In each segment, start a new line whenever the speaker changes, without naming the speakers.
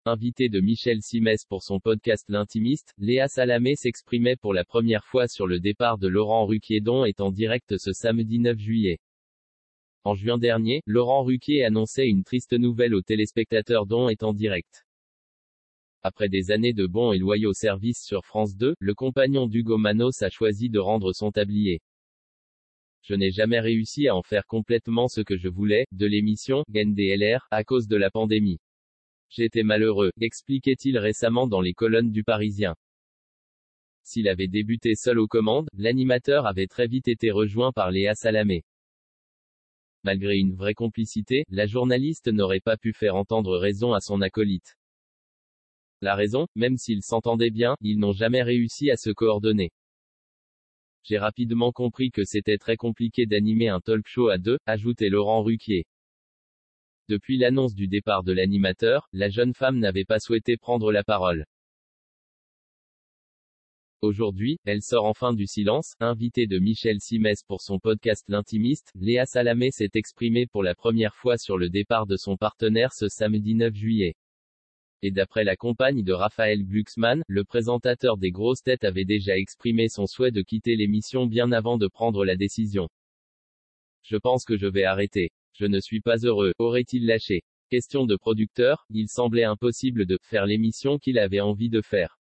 Invitée de Michel Simès pour son podcast L'Intimiste, Léa Salamé s'exprimait pour la première fois sur le départ de Laurent Ruquier dont est en direct ce samedi 9 juillet. En juin dernier, Laurent Ruquier annonçait une triste nouvelle aux téléspectateurs dont est en direct. Après des années de bons et loyaux services sur France 2, le compagnon d'Hugo Manos a choisi de rendre son tablier. Je n'ai jamais réussi à en faire complètement ce que je voulais, de l'émission, NDLR, à cause de la pandémie. J'étais malheureux, expliquait-il récemment dans les colonnes du Parisien. S'il avait débuté seul aux commandes, l'animateur avait très vite été rejoint par Léa Salamé. Malgré une vraie complicité, la journaliste n'aurait pas pu faire entendre raison à son acolyte. La raison, même s'ils s'entendaient bien, ils n'ont jamais réussi à se coordonner. J'ai rapidement compris que c'était très compliqué d'animer un talk-show à deux, ajoutait Laurent Ruquier. Depuis l'annonce du départ de l'animateur, la jeune femme n'avait pas souhaité prendre la parole. Aujourd'hui, elle sort enfin du silence. Invitée de Michel Simès pour son podcast L'Intimiste, Léa Salamé s'est exprimée pour la première fois sur le départ de son partenaire ce samedi 9 juillet. Et d'après la compagne de Raphaël Glucksmann, le présentateur des grosses têtes avait déjà exprimé son souhait de quitter l'émission bien avant de prendre la décision. Je pense que je vais arrêter. Je ne suis pas heureux, aurait-il lâché. Question de producteur, il semblait impossible de faire l'émission qu'il avait envie de faire.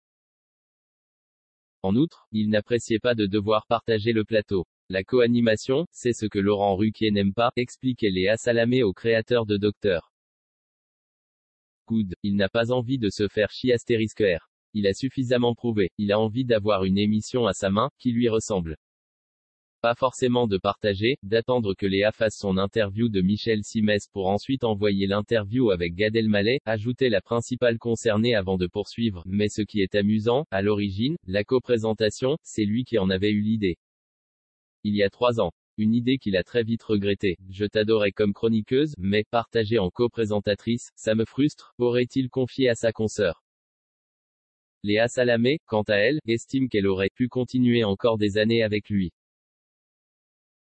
En outre, il n'appréciait pas de devoir partager le plateau. La co-animation, c'est ce que Laurent Ruquier n'aime pas, expliquait Léa Salamé au créateur de Dr. Good. Il n'a pas envie de se faire chier *R. Il a suffisamment prouvé. Il a envie d'avoir une émission à sa main, qui lui ressemble. Pas forcément de partager, d'attendre que Léa fasse son interview de Michel Simès pour ensuite envoyer l'interview avec Gad Elmaleh, ajoutait la principale concernée avant de poursuivre. Mais ce qui est amusant, à l'origine, la coprésentation, c'est lui qui en avait eu l'idée. Il y a 3 ans. Une idée qu'il a très vite regrettée. Je t'adorais comme chroniqueuse, mais, partagée en coprésentatrice, ça me frustre, aurait-il confié à sa consoeur. Léa Salamé, quant à elle, estime qu'elle aurait pu continuer encore des années avec lui.